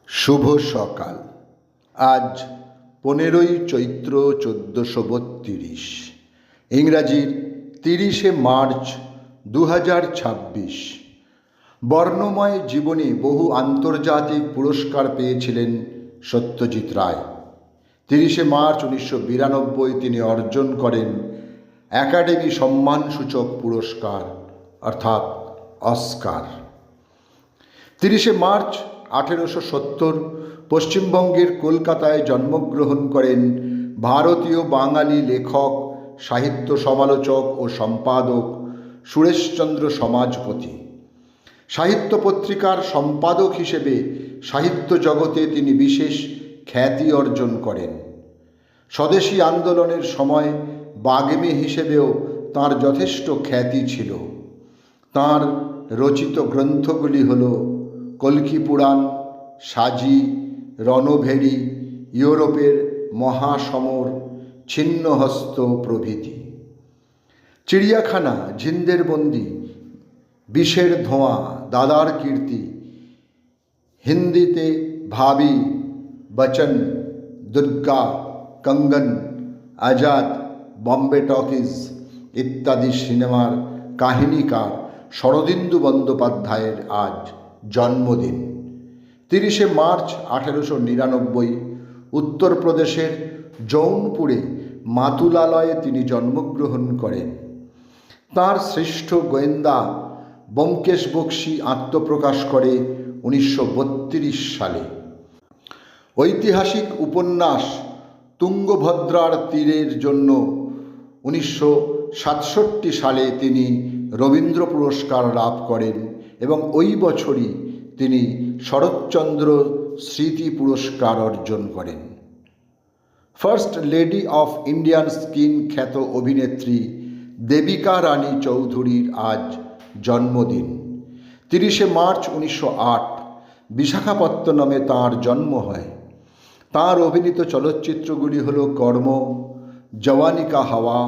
শুভ সকাল। আজ 15ই চৈত্র 1432, ইংরাজির 30শে মার্চ 2026। বর্ণময় জীবনে বহু আন্তর্জাতিক পুরস্কার পেয়েছিলেন সত্যজিৎ রায়। 30শে মার্চ 1992 তিনি অর্জন করেন একাডেমি সম্মানসূচক পুরস্কার অর্থাৎ অস্কার। 30শে মার্চ 1870 পশ্চিমবঙ্গের কলকাতায় জন্মগ্রহণ করেন ভারতীয় বাঙালি লেখক, সাহিত্য সমালোচক ও সম্পাদক সুরেশচন্দ্র সমাজপতি। সাহিত্য পত্রিকার সম্পাদক হিসেবে সাহিত্য জগতে তিনি বিশেষ খ্যাতি অর্জন করেন। স্বদেশী আন্দোলনের সময় বাগ্মী হিসেবেও তাঁর যথেষ্ট খ্যাতি ছিল। তাঁর রচিত গ্রন্থগুলি হল কল্কি পুরাণ, সাজি, রণভেরী, ইউরোপের মহাসমর, ছিন্নহস্ত প্রভৃতি। চিড়িয়াখানা, ঝিন্দের বন্দি, বিষের ধোঁয়া, দাদার কীর্তি, হিন্দিতে ভাবি, বচন, দুর্গা, কঙ্গন, আজাদ, বম্বে টকিজ ইত্যাদি সিনেমার কাহিনীকার শরদিন্দু বন্দ্যোপাধ্যায়ের আজ জন্মদিন। 30শে মার্চ 1899 উত্তরপ্রদেশের জৌনপুরে মাতুলালয়ে তিনি জন্মগ্রহণ করেন। তাঁর শ্রেষ্ঠ গোয়েন্দা ব্যোমকেশ বক্সী আত্মপ্রকাশ করে 1932 সালে। ঐতিহাসিক উপন্যাস তুঙ্গভদ্রার তীরের জন্য 1967 সালে তিনি রবীন্দ্র পুরস্কার লাভ করেন এবং ওই বছরই তিনি শরৎচন্দ্র স্মৃতি পুরস্কার অর্জন করেন। First lady of Indian skin খ্যাত অভিনেত্রী দেবিকা রানী চৌধুরীর আজ জন্মদিন। 30শে মার্চ 1908 বিশাখাপত্তনমে তাঁর জন্ম হয়। তাঁর অভিনীত চলচ্চিত্রগুলি হল কর্ম, জওয়ানি কা হাওয়া,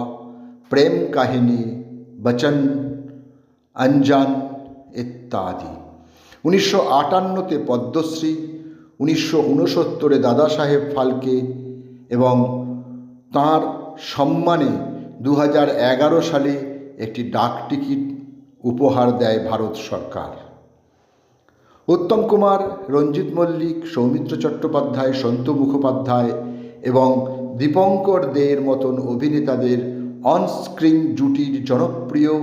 প্রেম কাহিনী, বচন, অঞ্জান ইত্যাদি। 1958-তে পদ্মশ্রী, 1969-এ দাদা সাহেব ফালকে এবং তাঁর সম্মানে 2011 সালে একটি ডাকটিকিট উপহার দেয় ভারত সরকার। উত্তম কুমার, রঞ্জিত মল্লিক, সৌমিত্র চট্টোপাধ্যায়, সন্তু মুখোপাধ্যায় এবং দীপঙ্কর দের মতন অভিনেতাদের অনস্ক্রিন জুটির জনপ্রিয়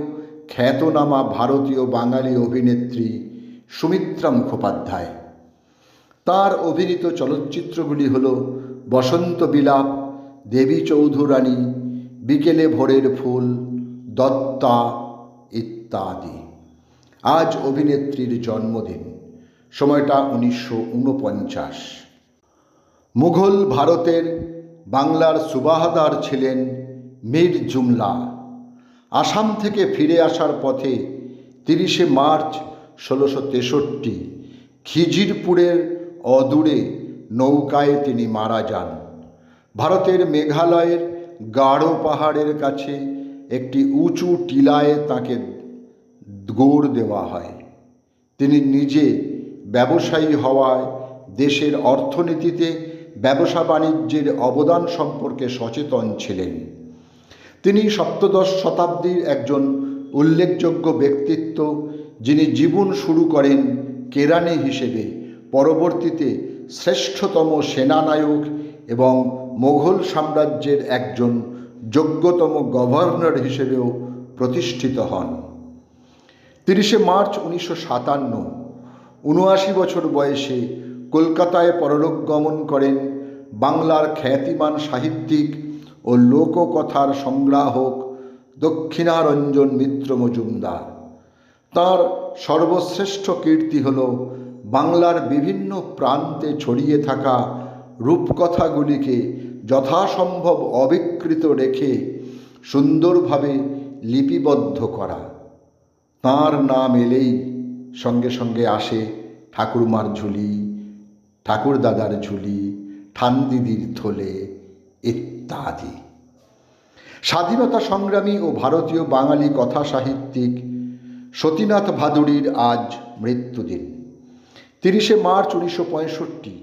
খ্যাতনামা ভারতীয় বাঙালি অভিনেত্রী সুমিত্রা মুখোপাধ্যায়। তাঁর অভিনীত চলচ্চিত্রগুলি হল বসন্ত বিলাপ, দেবী চৌধুরানী, বিকেলে ভোরের ফুল, দত্তা ইত্যাদি। আজ অভিনেত্রীর জন্মদিন। সময়টা 1949। মুঘল ভারতের বাংলার সুবাহদার ছিলেন মীর জুমলা। আসাম থেকে ফিরে আসার পথে 30শে মার্চ 1663 খিজিরপুরের অদূরে নৌকায় তিনি মারা যান। ভারতের মেঘালয়ের গাঢ় পাহাড়ের কাছে একটি উঁচু টিলায় তাঁকে গোড় দেওয়া হয়। তিনি নিজে ব্যবসায়ী হওয়ায় দেশের অর্থনীতিতে ব্যবসা বাণিজ্যের অবদান সম্পর্কে সচেতন ছিলেন। তিনি সপ্তদশ শতাব্দীর একজন উল্লেখযোগ্য ব্যক্তিত্ব, যিনি জীবন শুরু করেন কেরানি হিসেবে, পরবর্তীতে শ্রেষ্ঠতম সেনানায়ক এবং মোঘল সাম্রাজ্যের একজন যোগ্যতম গভর্নর হিসেবেও প্রতিষ্ঠিত হন। 30শে মার্চ 1957 79 বছর বয়সে কলকাতায় পরলোক গমন করেন বাংলার খ্যাতিমান সাহিত্যিক ও লোককথার সংগ্রাহক দক্ষিণারঞ্জন মিত্র মজুমদার। তাঁর সর্বশ্রেষ্ঠ কীর্তি হল বাংলার বিভিন্ন প্রান্তে ছড়িয়ে থাকা রূপকথাগুলিকে যথাসম্ভব অবিকৃত রেখে সুন্দরভাবে লিপিবদ্ধ করা। তাঁর নাম এলেই সঙ্গে সঙ্গে আসে ঠাকুরমার ঝুলি, ঠাকুরদাদার ঝুলি, ঠানদিদির থলে ইত্যাদি। স্বাধীনতা সংগ্রামী ও ভারতীয় বাঙালি কথা সাহিত্যিক সতীনাথ ভাদুড়ীর আজ মৃত্যুদিন। 30শে মার্চ 1965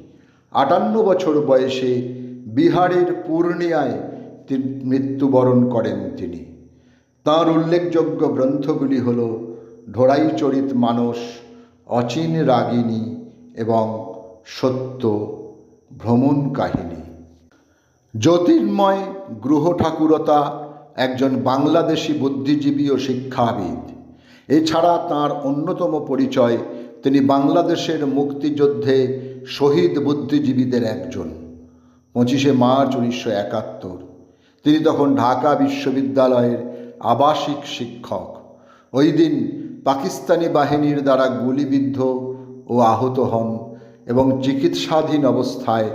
58 বছর বয়সে বিহারের পূর্ণিয়ায় মৃত্যুবরণ করেন তিনি। তাঁর উল্লেখযোগ্য গ্রন্থগুলি হল ঢোড়াইচরিত মানস, অচিন রাগিনী এবং সত্য ভ্রমণ কাহিনী। জ্যোতির্ময় গ্রহ ঠাকুরতা একজন বাংলাদেশি বুদ্ধিজীবী ও শিক্ষাবিদ। এছাড়া তাঁর অন্যতম পরিচয় তিনি বাংলাদেশের মুক্তিযুদ্ধে শহীদ বুদ্ধিজীবীদের একজন। 25শে মার্চ 1971 তিনি তখন ঢাকা বিশ্ববিদ্যালয়ের আবাসিক শিক্ষক। ওই দিন পাকিস্তানি বাহিনীর দ্বারা গুলিবিদ্ধ ও আহত হন এবং চিকিৎসাধীন অবস্থায়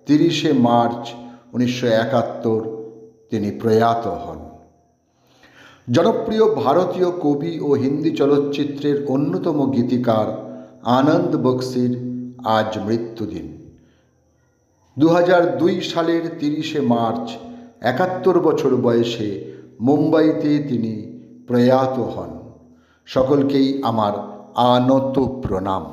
30শে মার্চ 1971 তিনি প্রয়াত হন। জনপ্রিয় ভারতীয় কবি ও হিন্দি চলচ্চিত্রের অন্যতম গীতিকার আনন্দ বক্সির আজ মৃত্যুদিন। 2002 সালের 30শে মার্চ 71 বছর বয়সে মুম্বাইতে তিনি প্রয়াত হন। সকলকেই আমার আনত প্রণাম।